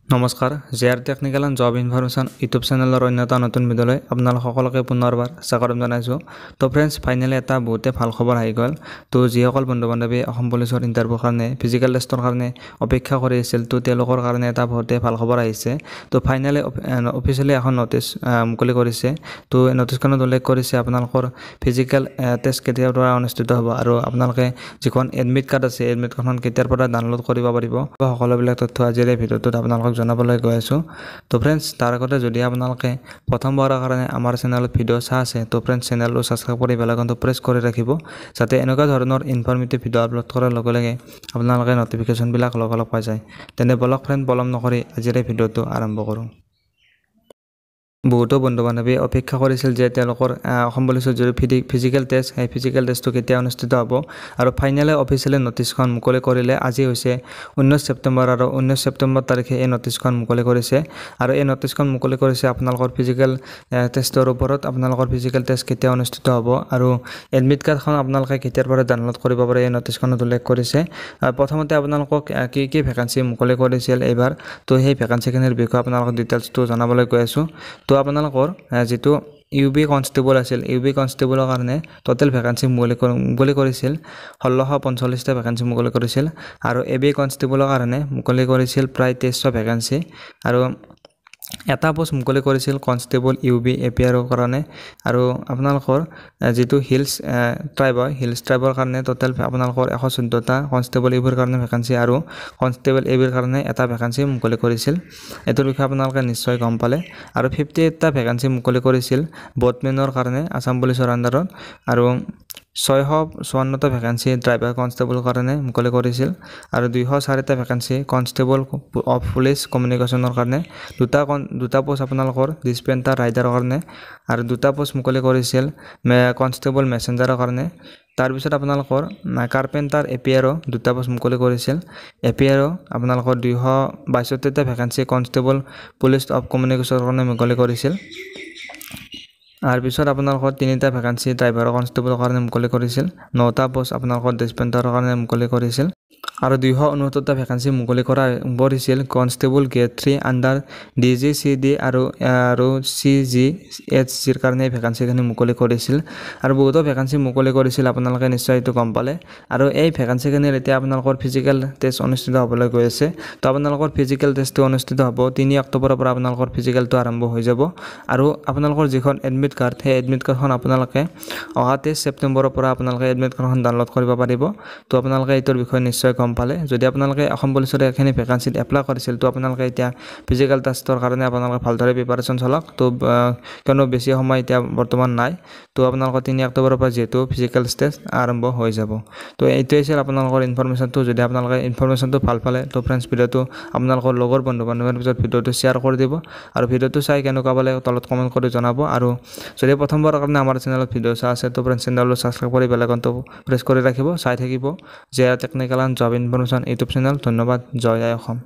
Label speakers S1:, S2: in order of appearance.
S1: নমস্কাৰ JR technical and job information YouTube চেনেলৰ অন্য এটা নতুন ভিডিঅ'লৈ আপোনালোক সকলোকে পুনৰবাৰ স্বাগতম জনাইছোঁ। তো ফ্ৰেণ্ডছ ফাইনেলি এটা বহুতে ভাল খবৰ আহি গ'ল। তো যিসকল বন্ধু বান্ধৱী অসম পুলিচৰ ইণ্টাৰভিউৰ কাৰণে ফিজিকেল টেষ্টৰ কাৰণে অপেক্ষা কৰি আছিল, তো তেওঁলোকৰ কাৰণে এটা বহুতে ভাল খবৰ আহিছে। তো ফাইনেলি অফিচিয়েলি এখন নটিচ মুকলি কৰিছে। তো এই নটিচখনত উল্লেখ কৰিছে আপোনালোকৰ ফিজিকেল টেষ্ট কেতিয়াৰ পৰা অনুষ্ঠিত হ'ব আৰু আপোনালোকে যিখন এডমিট কাৰ্ড আছে এডমিট কাৰ্ডখন কেতিয়াৰ পৰা ডাউনলোড কৰিব পাৰিব, সকলোবিলাক তথ্য আজিৰ এই ভিডিঅ'টোত আপোনালোকক জনাবলৈ গৈ আছোঁ। তো ফ্ৰেণ্ডছ তাৰ আগতে যদি আপোনালোকে প্ৰথমবাৰৰ কাৰণে আমাৰ চেনেলত ভিডিঅ' চাই আছে, তো ফ্ৰেণ্ডছ চেনেলটো ছাবস্ক্ৰাইব কৰি বেল আইকনটো প্ৰেছ কৰি ৰাখিব, যাতে এনেকুৱা ধৰণৰ ইনফৰ্মেটিভ ভিডিঅ' আপলোড কৰাৰ লগে লগে আপোনালোকে নটিফিকেশ্যনবিলাক লগালগ পাই যায়। তেনে বলক ফ্ৰেণ্ড পলম নকৰি আজিৰ এই ভিডিঅ'টো আৰম্ভ কৰোঁ। বহুতো বন্ধু বান্ধৱী অপেক্ষা কৰিছিল যে তেওঁলোকৰ অসম পুলিচৰ যিটো ফিজিকেল টেষ্ট, সেই ফিজিকেল টেষ্টটো কেতিয়া অনুষ্ঠিত হ'ব আৰু ফাইনেলি অফিচিয়েলি নটিচখন মুকলি কৰিলে। আজি হৈছে 19 ছেপ্টেম্বৰ আৰু 19 ছেপ্টেম্বৰ তাৰিখে এই নটিচখন মুকলি কৰিছে আৰু এই নটিচখন মুকলি কৰিছে আপোনালোকৰ ফিজিকেল টেষ্টৰ ওপৰত। আপোনালোকৰ ফিজিকেল টেষ্ট কেতিয়া অনুষ্ঠিত হ'ব আৰু এডমিট কাৰ্ডখন আপোনালোকে কেতিয়াৰ পৰা ডাউনলোড কৰিব পাৰে এই নটিচখনত উল্লেখ কৰিছে। প্ৰথমতে আপোনালোকক কি ভেকেঞ্চি মুকলি কৰিছিল এইবাৰ, তো সেই ভেকেঞ্চিখিনিৰ বিষয়ে আপোনালোকক ডিটেইলছটো জনাবলৈ গৈ আছোঁ। তো আপোনালোকৰ যিটো ইউ বি কনষ্টেবল আছিল, ইউ বি কনষ্টেবলৰ কাৰণে টোটেল ভেকেঞ্চি মুকলি কৰিছিল 1645টা ভেকেঞ্চি মুকলি কৰিছিল আৰু এ বি কনষ্টেবলৰ কাৰণে মুকলি কৰিছিল প্ৰায় 2300 ভেকেঞ্চি আৰু এটা পোষ্ট মুকলি কৰিছিল কনষ্টেবল ইউ বি এপিয়াৰৰ কাৰণে। আৰু আপোনালোকৰ যিটো হিলছ ট্ৰাইব হয়, হিলছ ট্ৰাইবৰ কাৰণে টোটেল আপোনালোকৰ 114টা কনষ্টেবল ইউ বিৰ কাৰণে ভেকেঞ্চি আৰু কনষ্টেবল এ বিৰ কাৰণে এটা ভেকেঞ্চি মুকলি কৰিছিল। এইটোৰ বিষয়ে আপোনালোকে নিশ্চয় গম পালে। আৰু 58টা ভেকেঞ্চি মুকলি কৰিছিল বোটমেনৰ কাৰণে আছাম পুলিচৰ আণ্ডাৰত আৰু 654টা ভেকেঞ্চি ড্ৰাইভাৰ কনষ্টেবলৰ কাৰণে মুকলি কৰিছিল আৰু 204টা ভেকেঞ্চি কনষ্টেবল অফ পুলিচ কমিউনিকেশ্যনৰ কাৰণে, দুটা পোষ্ট আপোনালোকৰ ডিছপেঞ্চাৰ ৰাইডাৰৰ কাৰণে আৰু দুটা পোষ্ট মুকলি কৰিছিল কনষ্টেবল মেছেঞ্জাৰৰ কাৰণে। তাৰপিছত আপোনালোকৰ কাৰ্পেণ্টাৰ এপিয়াৰো দুটা পোষ্ট মুকলি কৰিছিল। এপিয়াৰো আপোনালোকৰ 262টা ভেকেঞ্চি কনষ্টেবল পুলিচ অফ কমিউনিকেশ্যনৰ কাৰণে মুকলি কৰিছিল। তাৰপিছত আপোনালোকৰ 3টা ভেকেঞ্চি ড্ৰাইভাৰ কনষ্টেবলৰ কাৰণে মুকলি কৰিছিল। 9টা পোষ্ট আপোনালোকৰ ডিছপেঞ্চাৰৰ কাৰণে মুকলি কৰিছিল আৰু 269টা ভেকেঞ্চি মুকলি কৰিছিল কনষ্টেবল গ্ৰেড 3 আণ্ডাৰ DGCD আৰু CGHCৰ কাৰণে এই ভেকেঞ্চিখিনি মুকলি কৰিছিল আৰু বহুতো ভেকেঞ্চি মুকলি কৰিছিল, আপোনালোকে নিশ্চয় এইটো গম পালে। আৰু এই ভেকেঞ্চিখিনিৰ এতিয়া আপোনালোকৰ ফিজিকেল টেষ্ট অনুষ্ঠিত হ'বলৈ গৈ আছে। তো আপোনালোকৰ ফিজিকেল টেষ্টটো অনুষ্ঠিত হ'ব 3 অক্টোবৰৰ পৰা আপোনালোকৰ ফিজিকেলটো আৰম্ভ হৈ যাব আৰু আপোনালোকৰ যিখন এডমিট কাৰ্ড, সেই এডমিট কাৰ্ডখন আপোনালোকে অহা 23 ছেপ্টেম্বৰৰ পৰা আপোনালোকে এডমিট কাৰ্ডখন ডাউনলোড কৰিব পাৰিব। তো আপোনালোকে এইটোৰ বিষয়ে নিশ্চয় গম পালে। যদি আপোনালোকে অসম পুলিচৰ এইখিনি ভেকেঞ্চিত এপ্লাই কৰিছিল, তো আপোনালোকে এতিয়া ফিজিকেল টেষ্টৰ কাৰণে আপোনালোকে ভালদৰে প্ৰিপাৰেশ্যন চলাওক। তো কিয়নো বেছি সময় এতিয়া বৰ্তমান নাই, তো আপোনালোকৰ 3 অক্টোবৰৰ পৰা যিহেতু ফিজিকেল টেষ্ট আৰম্ভ হৈ যাব। তো এইটোৱে আছিল আপোনালোকৰ ইনফৰমেশ্যনটো। যদি আপোনালোকে ইনফৰমেশ্যনটো ভাল পালে, তো ফ্ৰেণ্ডছ ভিডিঅ'টো আপোনালোকৰ লগৰ বন্ধু বান্ধৱীৰ পিছত ভিডিঅ'টো শ্বেয়াৰ কৰি দিব আৰু ভিডিঅ'টো চাই কেনেকুৱা পালে তলত কমেণ্ট কৰি জনাব। আৰু যদি প্ৰথমবাৰৰ কাৰণে আমাৰ চেনেলত ভিডিঅ' চাই আছে, তো ফ্ৰেণ্ডছ চেনেলটো ছাবস্ক্ৰাইব কৰি বেল আইকনটো প্ৰেছ কৰি ৰাখিব, চাই থাকিব JR technical and job information YouTube channel. ধন্যবাদ। জয় আই অসম।